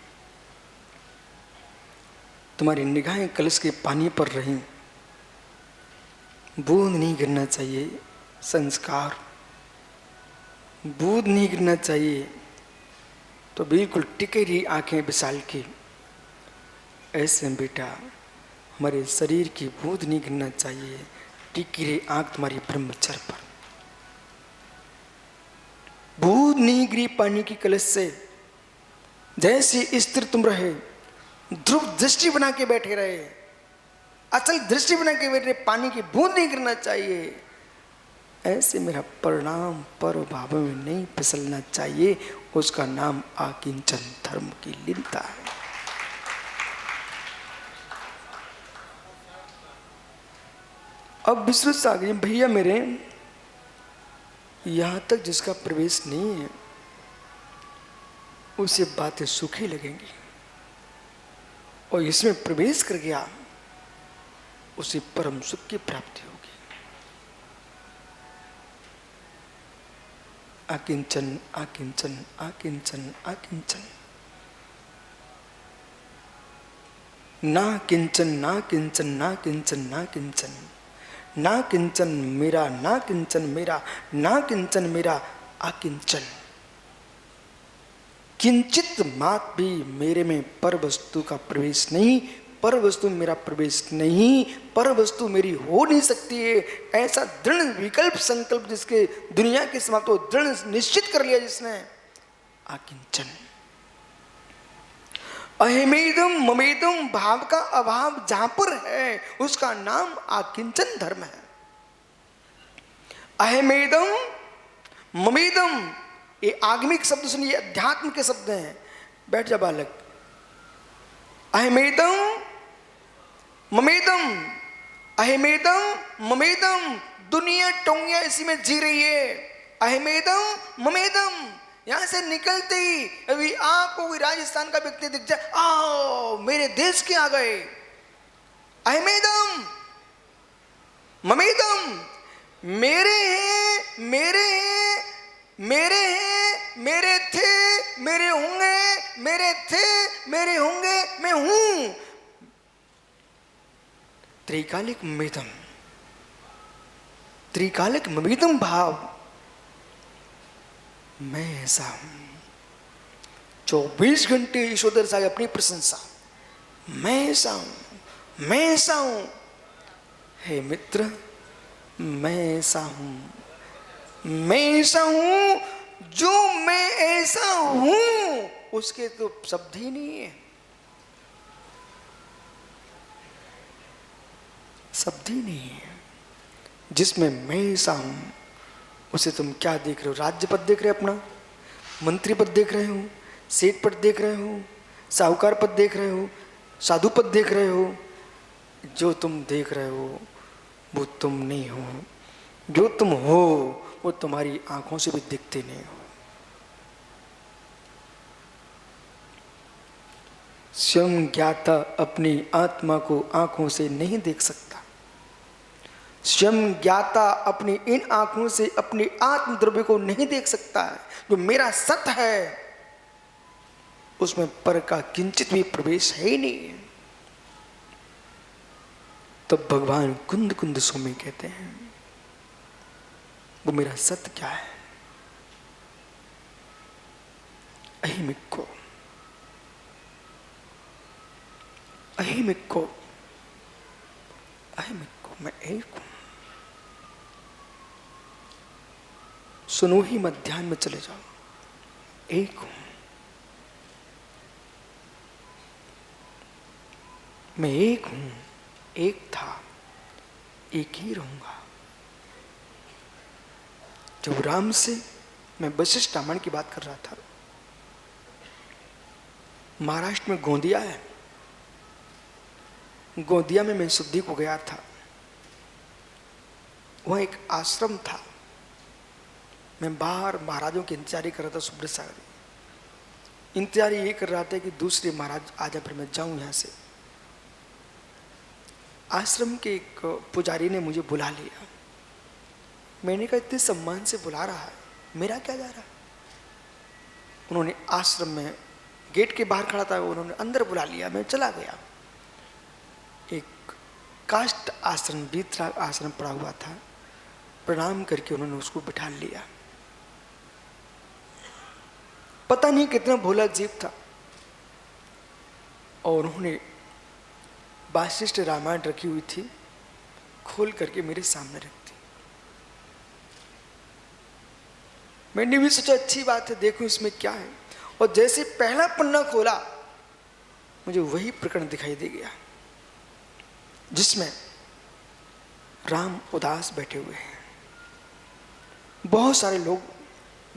तुम्हारी निगाहें कलश के पानी पर रही, बूंद नहीं गिरना चाहिए। संस्कार, बूंद नहीं गिरना चाहिए तो बिल्कुल टिके रही आंखें विशाल की। ऐसे बेटा हमारे शरीर की बूंद नहीं गिरना चाहिए, टिकी रही आंख तुम्हारी ब्रह्मचर्य पर। बूंद नहीं गिरी पानी की कलश से, जैसे स्थिर तुम रहे, ध्रुव दृष्टि बना के बैठे रहे, अचल दृष्टि बना के बैठे, पानी की बूंद नहीं गिरना चाहिए। ऐसे मेरा परिणाम पर भाव में नहीं फिसलना चाहिए, उसका नाम आकिंचन धर्म की लीनता है। अब विस्तृत सागरी भैया मेरे, यहां तक जिसका प्रवेश नहीं है उसे बातें सुखी लगेंगी, और इसमें प्रवेश कर गया उसे परम सुख की प्राप्ति होगी। आकिंचन आकिंचन आकिंचन आकिंचन, ना किंचन ना किंचन ना किंचन ना किंचन, ना किंचन मेरा ना किंचन मेरा ना किंचन मेरा आकिंचन। किंचित मात भी मेरे में पर वस्तु का प्रवेश नहीं, पर वस्तु मेरा प्रवेश नहीं, पर वस्तु मेरी हो नहीं सकती है। ऐसा दृढ़ विकल्प संकल्प जिसके दुनिया के समाप्त हो दृढ़ निश्चित कर लिया जिसने, आकिंचन। अहमेदम ममेदम भाव का अभाव जहां पर है उसका नाम आकिंचन धर्म है। अहमेदम ममेदम, ये आगमिक शब्द सुनिए, अध्यात्म के शब्द हैं। बैठ जा बालक। अहमेदम ममेदम, अहमेदम ममेदम, दुनिया टोंगिया इसी में जी रही है। अहमेदम ममेदम, यहां से निकलते ही अभी आपको कोई राजस्थान का व्यक्ति दिख जाए, आओ मेरे देश के आ गए। अहमेदम ममेदम, मेरे हैं मेरे हैं मेरे हैं, मेरे थे मेरे होंगे, मेरे थे मेरे होंगे, मैं हूं। त्रिकालिक ममेदम, त्रिकालिक ममेदम भाव, मैं ऐसा हूं। 24 घंटे ईश्वर साहब अपनी प्रशंसा, मैं ऐसा हूं, मैं ऐसा हूं। हे मित्र, मैं ऐसा हूं, मैं ऐसा हूं। जो मैं ऐसा हूं उसके तो शब्द ही नहीं है, शब्द ही नहीं है। जिसमें मैं ऐसा हूं उसे तुम क्या देख रहे हो? राज्य पद देख रहे हो, अपना मंत्री पद देख रहे हो, सेठ पद देख रहे हो, साहूकार पद देख रहे हो, साधु पद देख रहे हो। जो तुम देख रहे हो वो तुम नहीं हो। जो तुम हो वो तुम्हारी आंखों से भी दिखते नहीं हो। स्वयं ज्ञाता अपनी आत्मा को आंखों से नहीं देख सकता। स्वयं ज्ञाता अपनी इन आंखों से अपने आत्म द्रव्य को नहीं देख सकता है। जो मेरा सत्य है उसमें पर का किंचित भी प्रवेश है ही नहीं। तब भगवान कुंद कुंद सुमी कहते हैं वो मेरा सत्य क्या है? अहिमिक्को, अहिमिक्को, अहिमिक्को, मैं एक हूं। सुनो ही मत, ध्यान में चले जाओ। एक हूं मैं, एक हूं, एक था, एक ही रहूंगा। जब राम से मैं वशिष्ठ रामायण की बात कर रहा था, महाराष्ट्र में गोंदिया है, गोंदिया में मैं शुद्धि को गया था। वहाँ एक आश्रम था। मैं बाहर महाराजों की इंतजारी कर रहा था, सुब्रत सागर। इंतजारी ये कर रहा था कि दूसरे महाराज आ जाए फिर मैं जाऊं यहाँ से। आश्रम के एक पुजारी ने मुझे बुला लिया। मैंने कहा इतने सम्मान से बुला रहा है, मेरा क्या जा रहा है? उन्होंने आश्रम में गेट के बाहर खड़ा था, उन्होंने अंदर बुला लिया। मैं चला गया। एक काष्ठ आसन, वीतराग आसन पड़ा हुआ था। प्रणाम करके उन्होंने उसको बिठा लिया। पता नहीं कितना भोला जीव था। और उन्होंने वासिष्ठ रामायण रखी हुई थी, खोल करके मेरे सामने रख दी। मैंने भी सोचा अच्छी बात है, देखो इसमें क्या है। और जैसे पहला पन्ना खोला मुझे वही प्रकरण दिखाई दे गया जिसमें राम उदास बैठे हुए हैं। बहुत सारे लोग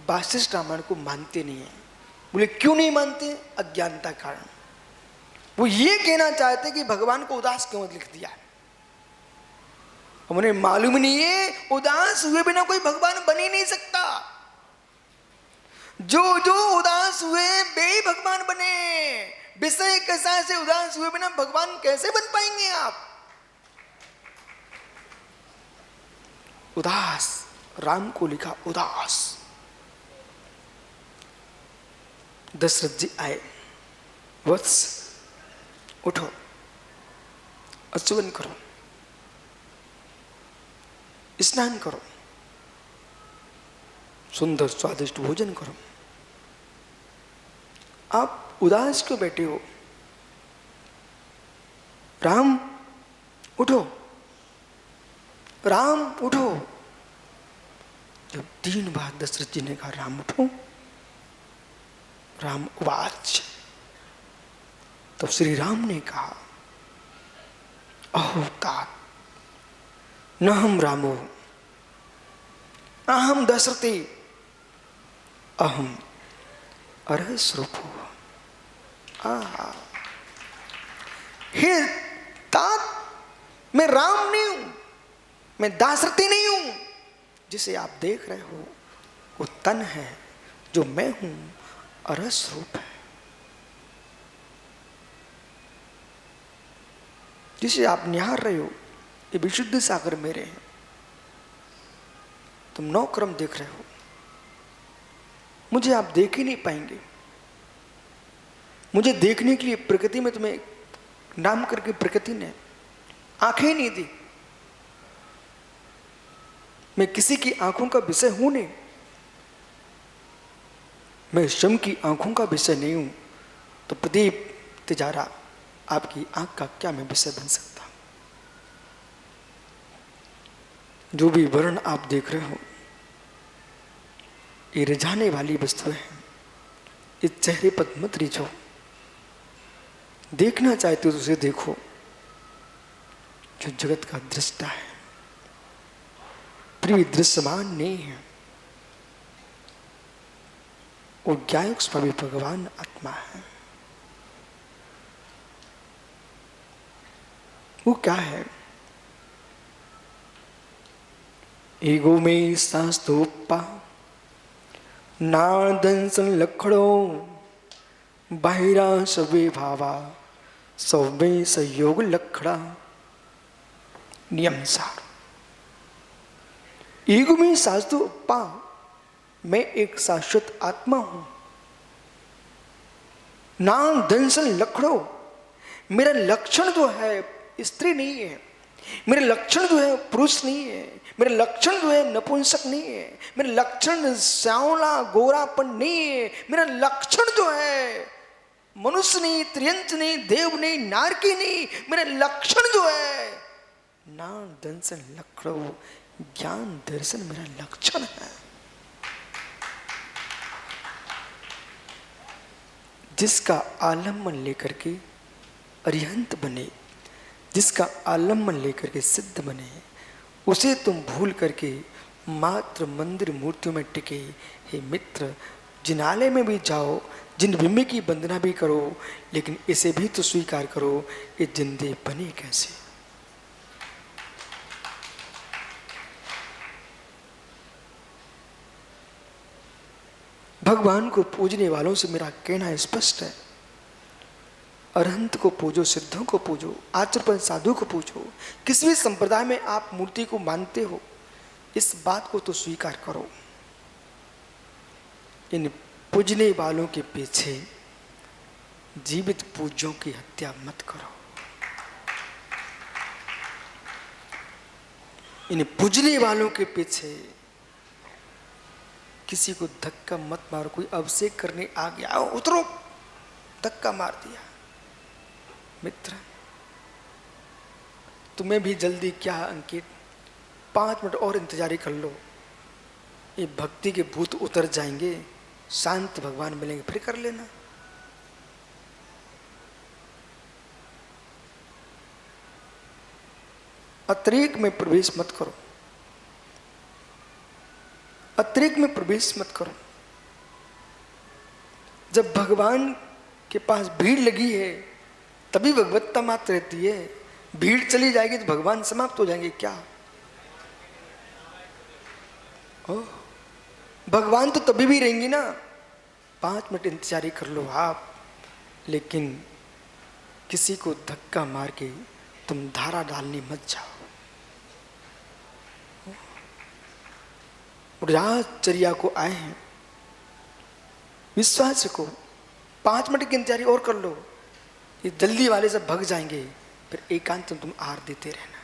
वासिष्ठ रामायण को मानते नहीं हैं। बोले क्यों नहीं मानते? अज्ञानता कारण। वो ये कहना चाहते कि भगवान को उदास क्यों लिख दिया। उन्हें मालूम नहीं है उदास हुए बिना कोई भगवान बन ही नहीं सकता। जो जो उदास हुए वे ही भगवान बने। विषय कसा से उदास हुए बिना भगवान कैसे बन पाएंगे आप? उदास, राम को लिखा उदास। दशरथ जी आए, वत्स उठो, अचुवन करो, स्नान करो, सुंदर स्वादिष्ट भोजन करो। आप उदास क्यों बैठे हो? राम उठो, राम उठो। जब 3 बार दशरथ जी ने कहा राम उठो, राम उवाच, तब श्री राम ने कहा अहो तात, न हम रामो, अहम दशरथी, अहम अरहस्वरूपो। हे तात, मैं राम नहीं हूं, मैं दाशरथी नहीं हूं। जिसे आप देख रहे हो वो तन है, जो मैं हूं अरस रूप है। जिसे आप निहार रहे हो ये विशुद्ध सागर मेरे हैं। तुम 9 क्रम देख रहे हो, मुझे आप देख ही नहीं पाएंगे। मुझे देखने के लिए प्रकृति में तुम्हें नाम करके प्रकृति ने आंखें ही नहीं दी। मैं किसी की आंखों का विषय हूं नहीं। मैं स्वयं की आंखों का विषय नहीं हूं, तो प्रदीप तिजारा आपकी आंख का क्या मैं विषय बन सकता? जो भी वर्ण आप देख रहे हो ये रिझाने वाली वस्तुएं हैं, इस चेहरे पर मत रिझो, देखना चाहते हो तो उसे देखो जो जगत का दृष्टा है, फिर भी दृश्यमान नहीं है। वो ज्ञायक स्वभावी भगवान आत्मा है। वो क्या है? ईगो में सांस धोपा नादंसन लखड़ो बाहिरा सवे भावा सवे सहयोग लखड़ा नियम सार। ईगो में सांस धोपा, मैं एक शाश्वत आत्मा हूं। नाम दंसन लखड़ो, मेरा लक्षण जो है स्त्री नहीं है, मेरे लक्षण जो है पुरुष नहीं है, मेरे लक्षण जो है नपुंसक नहीं है, मेरे लक्षण श्यावला गोरापन नहीं है, मेरा लक्षण जो है मनुष्य नहीं, त्रियंच नहीं, देव नहीं, नारकी नहीं, मेरा लक्षण जो है नाम दंसन लखड़ो, ज्ञान दर्शन मेरा लक्षण है। जिसका आलम्बन लेकर के अरिहंत बने, जिसका आलम्बन लेकर के सिद्ध बने, उसे तुम भूल करके मात्र मंदिर मूर्तियों में टिके। हे मित्र, जिनालय में भी जाओ, जिन बिम्ब की वंदना भी करो, लेकिन इसे भी तो स्वीकार करो, ये जिंदे बने कैसे। भगवान को पूजने वालों से मेरा कहना स्पष्ट है, अरहंत को पूजो, सिद्धों को पूजो, आचरण साधु को पूजो। किसी भी संप्रदाय में आप मूर्ति को मानते हो, इस बात को तो स्वीकार करो। इन पूजने वालों के पीछे जीवित पूज्यों की हत्या मत करो। इन पूजने वालों के पीछे किसी को धक्का मत मारो। कोई अभिषेक करने आ गया, आओ उतरो, धक्का मार दिया। मित्र, तुम्हें भी जल्दी क्या अंकित, 5 मिनट और इंतजारी कर लो, ये भक्ति के भूत उतर जाएंगे, शांत भगवान मिलेंगे, फिर कर लेना। अतिरेक में प्रवेश मत करो, अतिरेक में प्रवेश मत करो। जब भगवान के पास भीड़ लगी है तभी भगवत्ता मात्र रहती है। भीड़ चली जाएगी तो भगवान समाप्त हो जाएंगे क्या? भगवान तो तभी भी रहेंगी ना। 5 मिनट इंतजारी कर लो आप, लेकिन किसी को धक्का मार के तुम धारा डालने मत जाओ। राजचर्या को आए हैं, विश्वास को 5 मिनट की इंतजारी और कर लो, ये जल्दी वाले सब भग जाएंगे, फिर एकांत में तुम आहार देते रहना।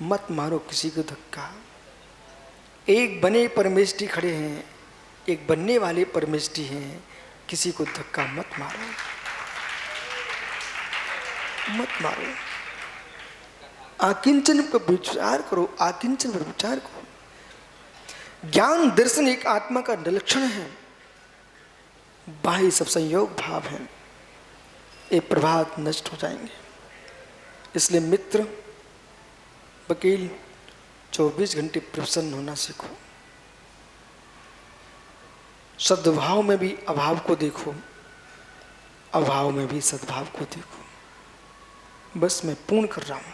मत मारो किसी को धक्का। एक बने परमेष्ठी खड़े हैं, एक बनने वाले परमेष्ठी हैं, किसी को धक्का मत मारो, मत मारो। आकिंचन पर विचार करो, आकिंचन पर विचार करो। ज्ञान दर्शन एक आत्मा का लक्षण है, बाह्य सब संयोग भाव है, ये प्रभात नष्ट हो जाएंगे। इसलिए मित्र, वकील 24 घंटे प्रसन्न होना सीखो। सद्भाव में भी अभाव को देखो, अभाव में भी सद्भाव को देखो। बस मैं पूर्ण कर रहा हूं।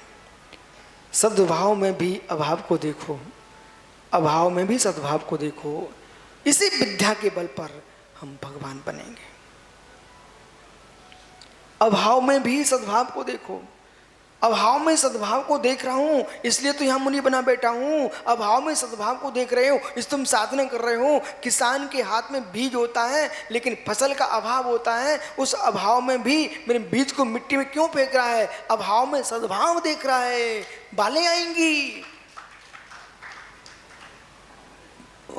सद्भाव में भी अभाव को देखो, अभाव में भी सद्भाव को देखो। इसी विद्या के बल पर हम भगवान बनेंगे। अभाव में भी सद्भाव को देखो। अभाव में सद्भाव को देख रहा हूं, इसलिए तो यहां मुनि बना बैठा हूं। अभाव में सद्भाव को देख रहे हो, इस तुम साधना कर रहे हो। किसान के हाथ में बीज होता है, लेकिन फसल का अभाव होता है। उस अभाव में भी मेरे बीज को मिट्टी में क्यों फेंक रहा है? अभाव में सद्भाव देख रहा है, बालें आएंगी।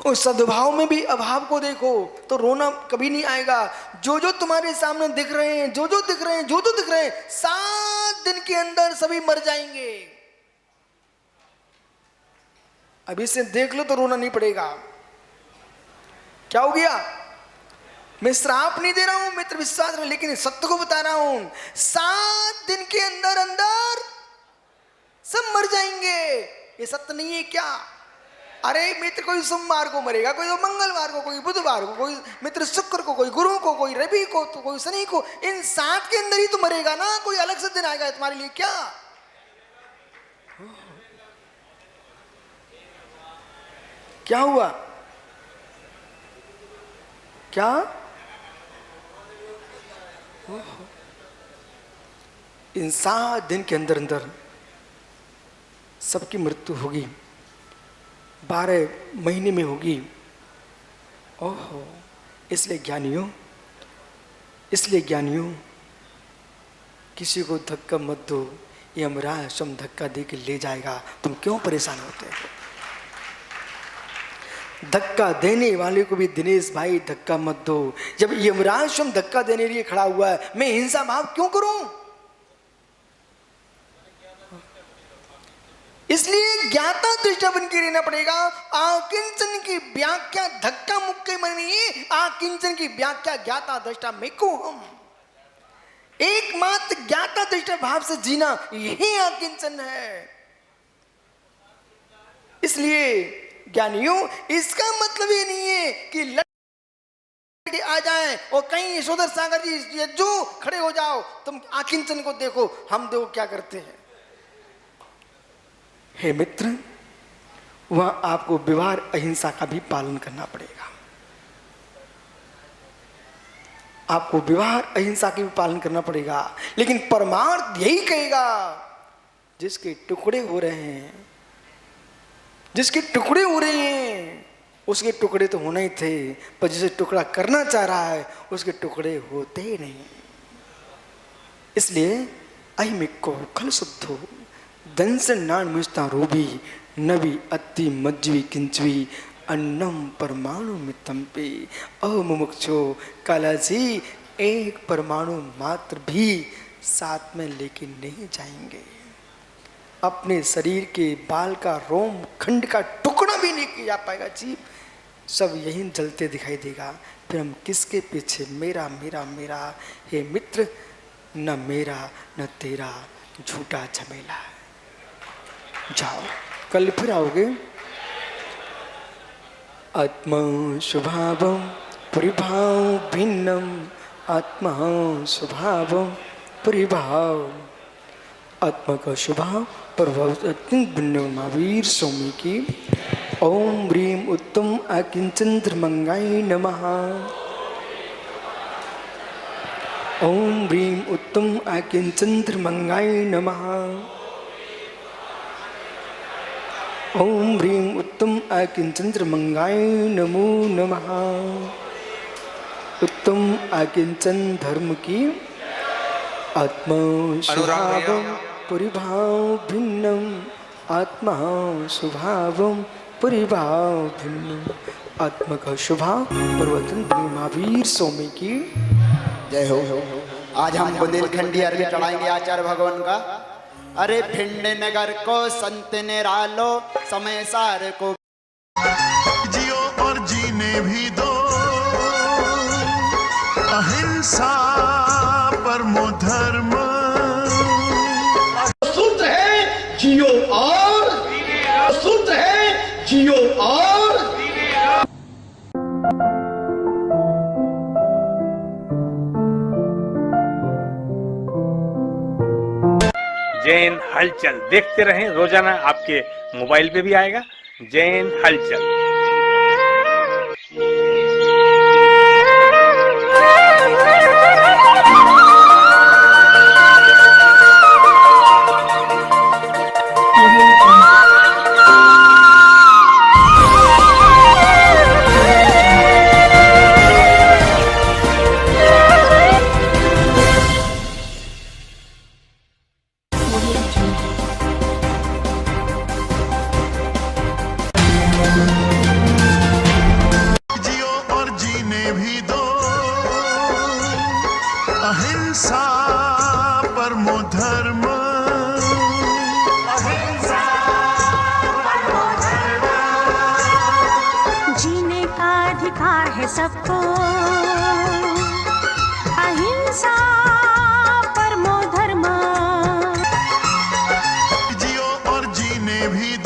उस सद्भाव में भी अभाव को देखो तो रोना कभी नहीं आएगा। जो जो तुम्हारे सामने दिख रहे हैं, जो जो दिख रहे हैं, जो जो दिख रहे हैं, 7 दिन के अंदर सभी मर जाएंगे। अभी से देख लो तो रोना नहीं पड़ेगा। क्या हो गया? मैं श्राप नहीं दे रहा हूं मित्र, विश्वास में, लेकिन सत्य को बता रहा हूं। 7 दिन के अंदर अंदर सब मर जाएंगे। ये सत्य नहीं है क्या? अरे मित्र, कोई सोमवार को मरेगा, कोई मंगलवार को, कोई बुधवार को, कोई मित्र शुक्र को, कोई गुरु को, कोई रवि को, तो कोई शनि को। इन 7 के अंदर ही तो मरेगा ना, कोई अलग से दिन आएगा तुम्हारे लिए क्या? क्या हुआ? क्या? इन 7 दिन के अंदर अंदर सबकी मृत्यु होगी, 12 महीने में होगी। ओहो, इसलिए ज्ञानियों किसी को धक्का मत दो, यमराज स्वयं धक्का दे के ले जाएगा। तुम क्यों परेशान होते हो? धक्का देने वाले को भी दिनेश भाई धक्का मत दो। जब यमराज स्वयं धक्का देने के लिए खड़ा हुआ है, मैं हिंसा भाव क्यों करूं? इसलिए ज्ञाता दृष्टा बन के रहना पड़ेगा। आकिंचन की व्याख्या धक्का मुक्के में नहीं है, आकिंचन की व्याख्या ज्ञाता दृष्टा में को हम एकमात्र ज्ञाता दृष्टा भाव से जीना, यही आकिंचन है। इसलिए ज्ञानियों, इसका मतलब ये नहीं है कि लड़के आ जाएं और कहीं यशोधर सागर जी जो खड़े हो जाओ, तुम आकिंचन को देखो, हम देखो क्या करते हैं। हे मित्र, वहां आपको व्यवहार अहिंसा का भी पालन करना पड़ेगा। आपको व्यवहार अहिंसा का भी पालन करना पड़ेगा, लेकिन परमार्थ यही कहेगा, जिसके टुकड़े हो रहे हैं, जिसके टुकड़े हो रहे हैं, उसके टुकड़े तो होना ही थे, पर जिसे टुकड़ा करना चाह रहा है उसके टुकड़े होते ही नहीं। इसलिए अहिमिको खल शुद्धो दंसन नान मिस्ता रूबी नबी अति मज्जवी किंचवी अन्नम परमाणु मितम पे अमुमुक्षो कालाजी एक परमाणु मात्र भी साथ में लेके नहीं जाएंगे। अपने शरीर के बाल का रोम खंड का टुकड़ा भी नहीं जा पाएगा जीव, सब यहीं जलते दिखाई देगा। फिर हम किसके पीछे? मेरा मेरा मेरा। हे मित्र, न मेरा न तेरा झूठा झमेला है। जाओ, कल फिर आओगे। आत्मा स्वभावम परिभाव भिन्नम, आत्मा स्वभावम परिभाव। आत्मा का स्वभाव प्रभाव अत्यंत भिन्न। महावीर स्वामी की ओम ह्रीम उत्तम अकिंचन धर्मंगाय नमः। ओम ह्रीम उत्तम अकिंचन धर्मंगाय नमः। ओम ह्रीम उत्तम अकिंचन धर्मंगाय नमो नमः। उत्तम अकिंचन धर्म की आत्मा स्वभावम परिभाव भिन्नम, आत्मा स्वभावम परिभाव भिन्नम। आत्मा का स्वभाव परिवर्तन भिन्न। महावीर स्वामी की जय हो। आज हम बुंदेलखंडी अर्घ्य चढ़ाएंगे आचार्य भगवान का। अरे भिंड नगर को संत ने रालो, समय सार को जियो और जीने भी दो, अहिंसा परमो धर्म। सूत्र है जियो और, सूत्र है जियो और। जैन हलचल देखते रहें, रोजाना आपके मोबाइल पे भी आएगा जैन हलचल। Audio Jungle. सबको, अहिंसा परमो धर्म। जियो और जीने भी